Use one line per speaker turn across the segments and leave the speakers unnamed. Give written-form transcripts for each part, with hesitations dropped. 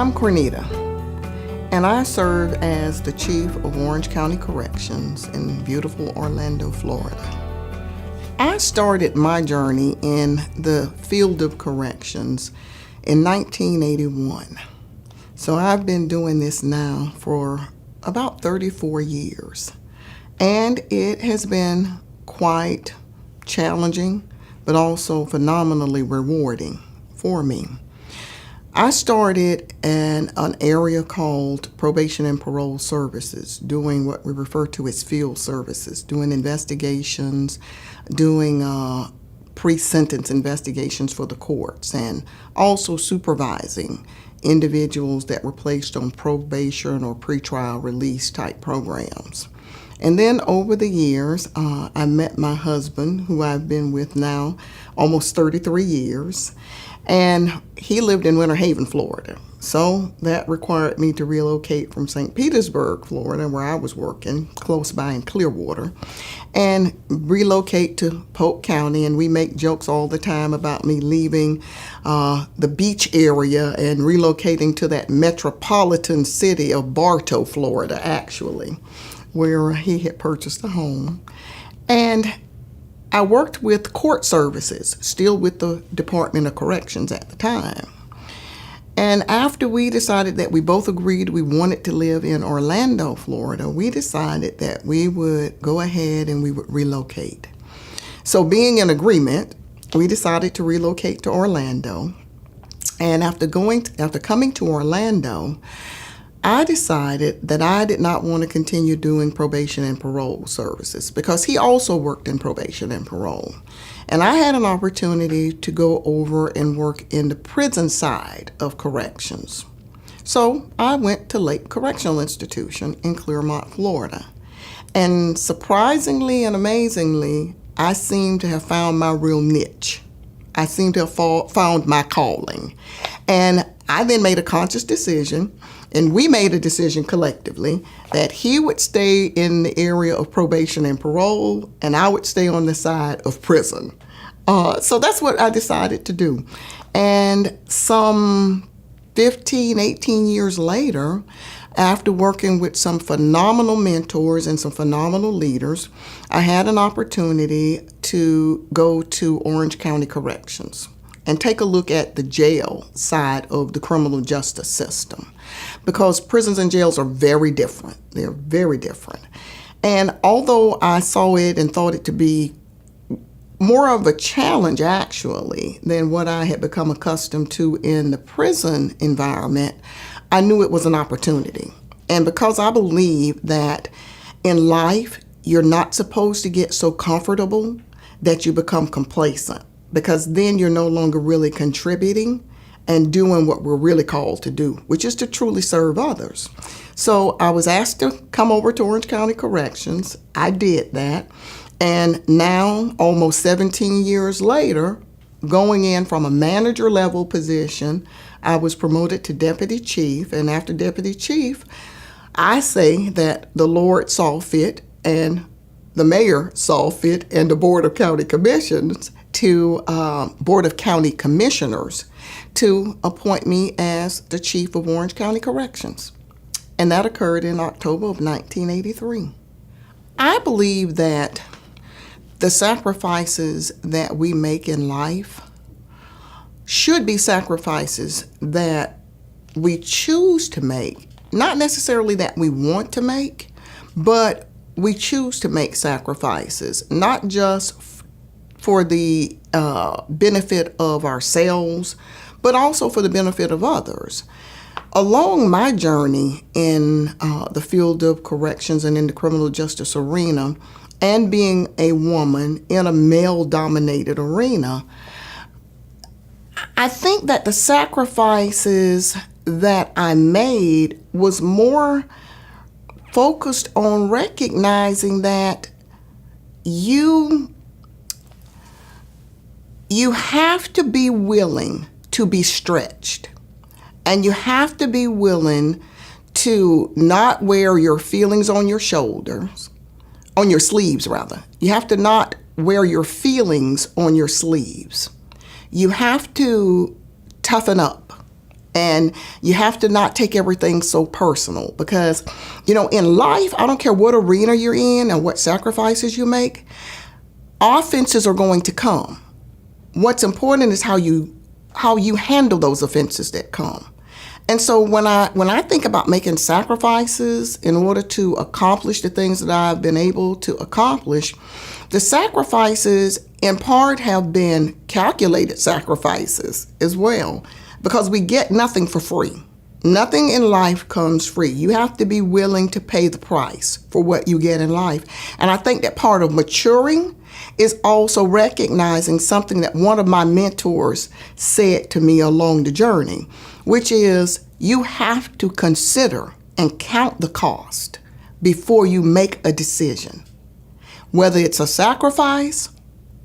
I'm Cornita, and I serve as the Chief of Orange County Corrections in beautiful Orlando, Florida. I started my journey in the field of corrections in 1981. So I've been doing this now for about 34 years. And it has been quite challenging, but also phenomenally rewarding for me. I started in an area called probation and parole services, doing what we refer to as field services, doing investigations, doing pre-sentence investigations for the courts, and also supervising individuals that were placed on probation or pretrial release type programs. And then over the years, I met my husband, who I've been with now almost 33 years. And he lived in Winter Haven, Florida. So that required me to relocate from St. Petersburg, Florida, where I was working, close by in Clearwater, and relocate to Polk County. And we make jokes all the time about me leaving the beach area and relocating to that metropolitan city of Bartow, Florida, actually, where he had purchased a home. And I worked with court services, still with the Department of Corrections at the time. And after we decided that we both agreed we wanted to live in Orlando, Florida, we decided that we would go ahead and we would relocate. So being in agreement, we decided to relocate to Orlando. And after coming to Orlando, I decided that I did not want to continue doing probation and parole services because he also worked in probation and parole. And I had an opportunity to go over and work in the prison side of corrections. So I went to Lake Correctional Institution in Clearmont, Florida. And surprisingly and amazingly, I seem to have found my real niche. I seem to have found my calling. And I then made a conscious decision, and we made a decision collectively, that he would stay in the area of probation and parole, and I would stay on the side of prison. So that's what I decided to do. And some 15, 18 years later, after working with some phenomenal mentors and some phenomenal leaders, I had an opportunity to go to Orange County Corrections and take a look at the jail side of the criminal justice system, because prisons and jails are very different. They're very different. And although I saw it and thought it to be more of a challenge, actually, than what I had become accustomed to in the prison environment, I knew it was an opportunity. And because I believe that in life, you're not supposed to get so comfortable that you become complacent, because then you're no longer really contributing and doing what we're really called to do, which is to truly serve others. So I was asked to come over to Orange County Corrections. I did that. And now, almost 17 years later, going in from a manager level position, I was promoted to deputy chief. And after deputy chief, I say that the Lord saw fit, and the mayor saw fit, and the Board of County Commissioners Board of County Commissioners to appoint me as the Chief of Orange County Corrections. And that occurred in October of 1983. I believe that the sacrifices that we make in life should be sacrifices that we choose to make, not necessarily that we want to make, but we choose to make sacrifices, not just for the benefit of ourselves, but also for the benefit of others. Along my journey in the field of corrections and in the criminal justice arena, and being a woman in a male-dominated arena, I think that the sacrifices that I made was more focused on recognizing that you have to be willing to be stretched, and you have to be willing to not wear your feelings on your shoulders, on your sleeves rather. You have to not wear your feelings on your sleeves. You have to toughen up And you have to not take everything so personal because, in life, I don't care what arena you're in and what sacrifices you make, offenses are going to come. What's important is how you handle those offenses that come. And so when I think about making sacrifices in order to accomplish the things that I've been able to accomplish, the sacrifices in part have been calculated sacrifices as well, because we get nothing for free. Nothing in life comes free. You have to be willing to pay the price for what you get in life. And I think that part of maturing is also recognizing something that one of my mentors said to me along the journey, which is you have to consider and count the cost before you make a decision. Whether it's a sacrifice,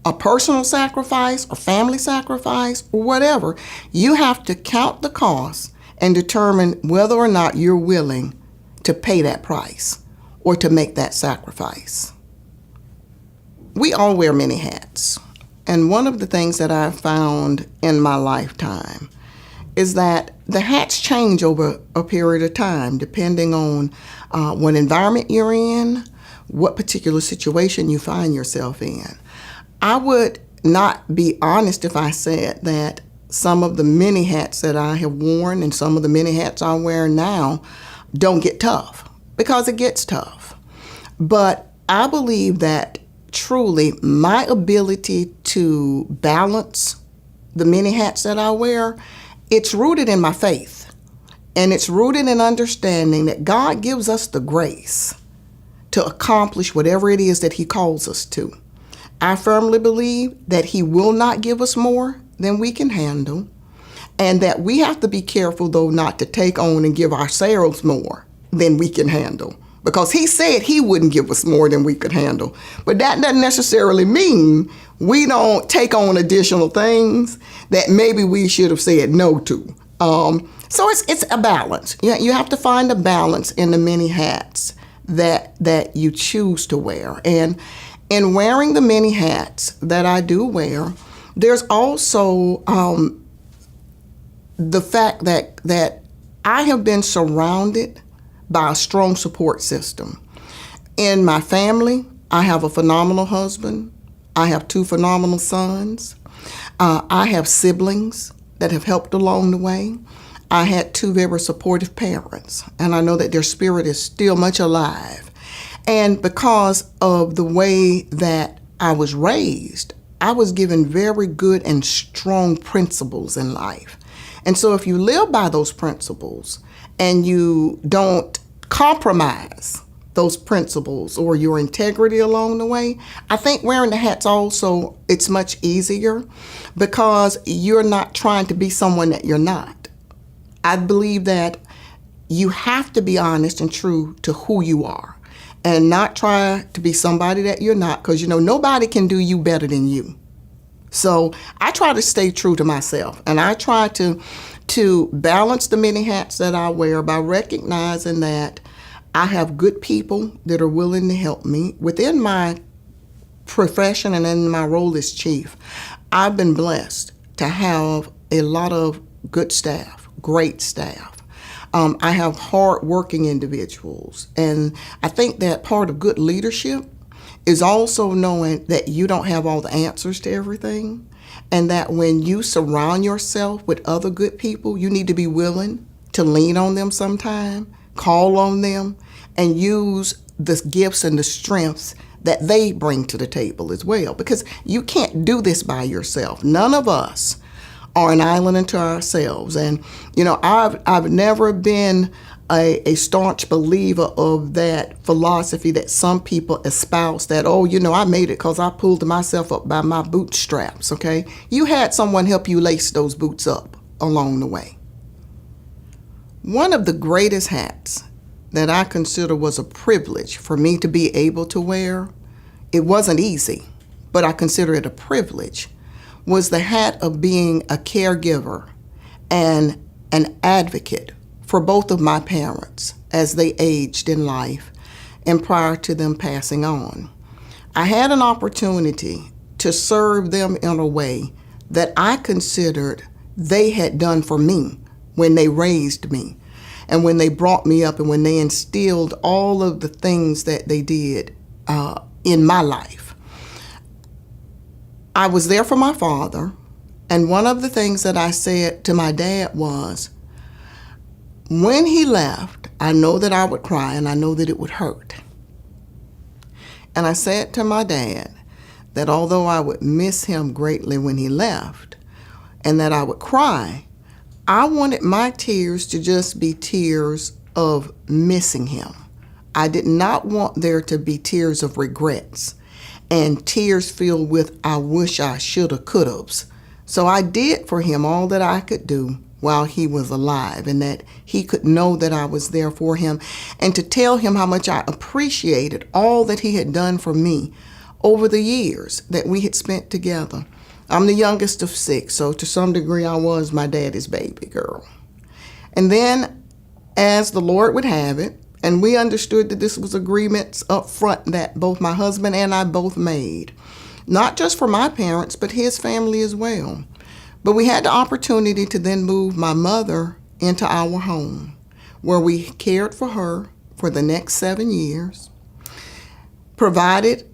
a personal sacrifice, a family sacrifice, or whatever, you have to count the cost and determine whether or not you're willing to pay that price or to make that sacrifice. We all wear many hats. And one of the things that I've found in my lifetime is that the hats change over a period of time depending on what environment you're in, what particular situation you find yourself in. I would not be honest if I said that some of the many hats that I have worn and some of the many hats I wear now don't get tough, because it gets tough. But I believe that truly my ability to balance the many hats that I wear, it's rooted in my faith. And it's rooted in understanding that God gives us the grace to accomplish whatever it is that He calls us to. I firmly believe that He will not give us more than we can handle, and that we have to be careful, though, not to take on and give ourselves more than we can handle, because He said He wouldn't give us more than we could handle. But that doesn't necessarily mean we don't take on additional things that maybe we should have said no to. So it's a balance. You have to find a balance in the many hats that you choose to wear. And in wearing the many hats that I do wear, there's also the fact that I have been surrounded by a strong support system. In my family, I have a phenomenal husband. I have 2 phenomenal sons. I have siblings that have helped along the way. I had 2 very supportive parents, and I know that their spirit is still much alive. And because of the way that I was raised, I was given very good and strong principles in life. And so if you live by those principles and you don't compromise those principles or your integrity along the way, I think wearing the hats also, it's much easier because you're not trying to be someone that you're not. I believe that you have to be honest and true to who you are and not try to be somebody that you're not, because nobody can do you better than you. So I try to stay true to myself, and I try to balance the many hats that I wear by recognizing that I have good people that are willing to help me within my profession and in my role as chief. I've been blessed to have a lot of good staff, great staff. I have hard-working individuals, and I think that part of good leadership is also knowing that you don't have all the answers to everything, and that when you surround yourself with other good people, you need to be willing to lean on them sometime, call on them, and use the gifts and the strengths that they bring to the table as well, because you can't do this by yourself. None of us are an island unto ourselves. And, I've never been a staunch believer of that philosophy that some people espouse that, I made it because I pulled myself up by my bootstraps, okay? You had someone help you lace those boots up along the way. One of the greatest hats that I consider was a privilege for me to be able to wear, it wasn't easy, but I consider it a privilege, was the hat of being a caregiver and an advocate for both of my parents as they aged in life and prior to them passing on. I had an opportunity to serve them in a way that I considered they had done for me when they raised me and when they brought me up and when they instilled all of the things that they did in my life. I was there for my father, and one of the things that I said to my dad was, when he left, I know that I would cry and I know that it would hurt. And I said to my dad that although I would miss him greatly when he left and that I would cry, I wanted my tears to just be tears of missing him. I did not want there to be tears of regrets and tears filled with I wish I shoulda, coulda. So I did for him all that I could do while he was alive, and that he could know that I was there for him, and to tell him how much I appreciated all that he had done for me over the years that we had spent together. I'm the youngest of 6, so to some degree I was my daddy's baby girl. And then, as the Lord would have it, and we understood that this was agreements up front that both my husband and I both made, not just for my parents, but his family as well. But we had the opportunity to then move my mother into our home, where we cared for her for the next 7 years, provided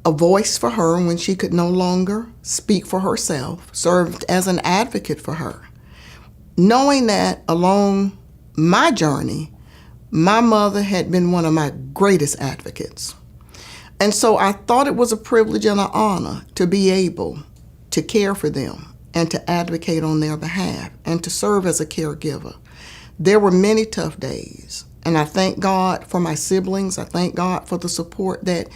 a voice for her when she could no longer speak for herself, served as an advocate for her, knowing that along my journey, my mother had been one of my greatest advocates. And so I thought it was a privilege and an honor to be able to care for them and to advocate on their behalf and to serve as a caregiver. There were many tough days, and I thank God for my siblings. I thank God for the support that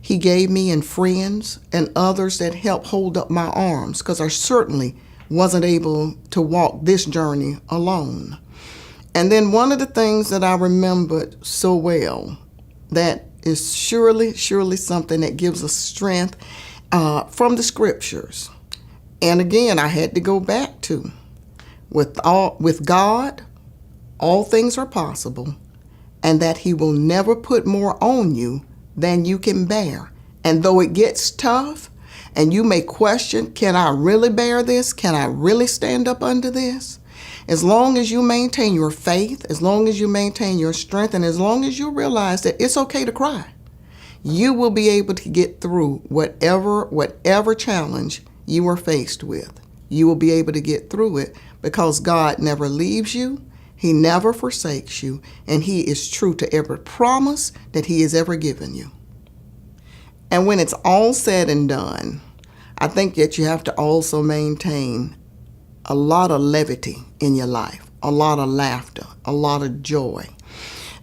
he gave me and friends and others that helped hold up my arms, because I certainly wasn't able to walk this journey alone. And then one of the things that I remembered so well that is surely something that gives us strength from the scriptures. And again, I had to go back to, with God, all things are possible, and that he will never put more on you than you can bear. And though it gets tough, and you may question, can I really bear this? Can I really stand up under this? As long as you maintain your faith, as long as you maintain your strength, and as long as you realize that it's okay to cry, you will be able to get through whatever challenge you are faced with. You will be able to get through it because God never leaves you, he never forsakes you, and he is true to every promise that he has ever given you. And when it's all said and done, I think that you have to also maintain a lot of levity in your life, a lot of laughter, a lot of joy.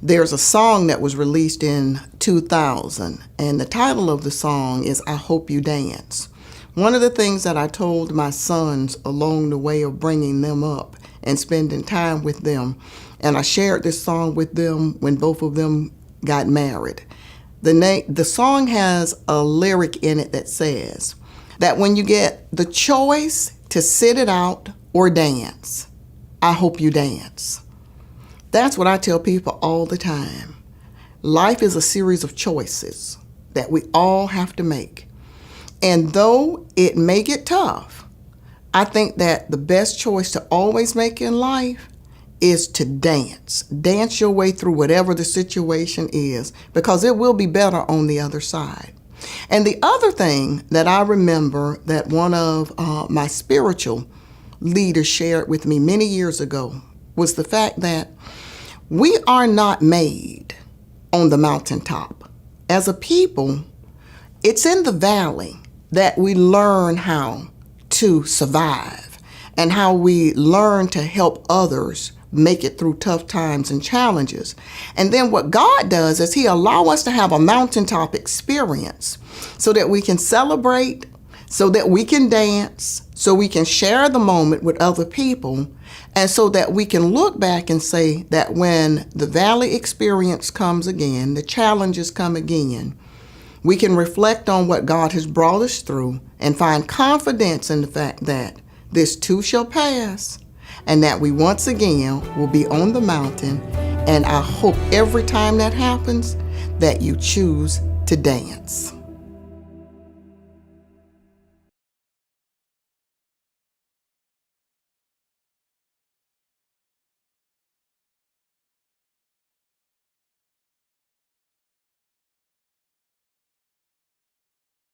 There's a song that was released in 2000, and the title of the song is I Hope You Dance. One of the things that I told my sons along the way of bringing them up and spending time with them, and I shared this song with them when both of them got married. The song has a lyric in it that says that when you get the choice to sit it out or dance, I hope you dance. That's what I tell people all the time. Life is a series of choices that we all have to make. And though it may get tough, I think that the best choice to always make in life is to dance. Dance your way through whatever the situation is, because it will be better on the other side. And the other thing that I remember that one of my spiritual leaders shared with me many years ago was the fact that we are not made on the mountaintop. As a people, it's in the valley that we learn how to survive and how we learn to help others make it through tough times and challenges. And then what God does is he allows us to have a mountaintop experience so that we can celebrate, so that we can dance, so we can share the moment with other people, and so that we can look back and say that when the valley experience comes again, the challenges come again, we can reflect on what God has brought us through and find confidence in the fact that this too shall pass, and that we once again will be on the mountain. And I hope every time that happens that you choose to dance.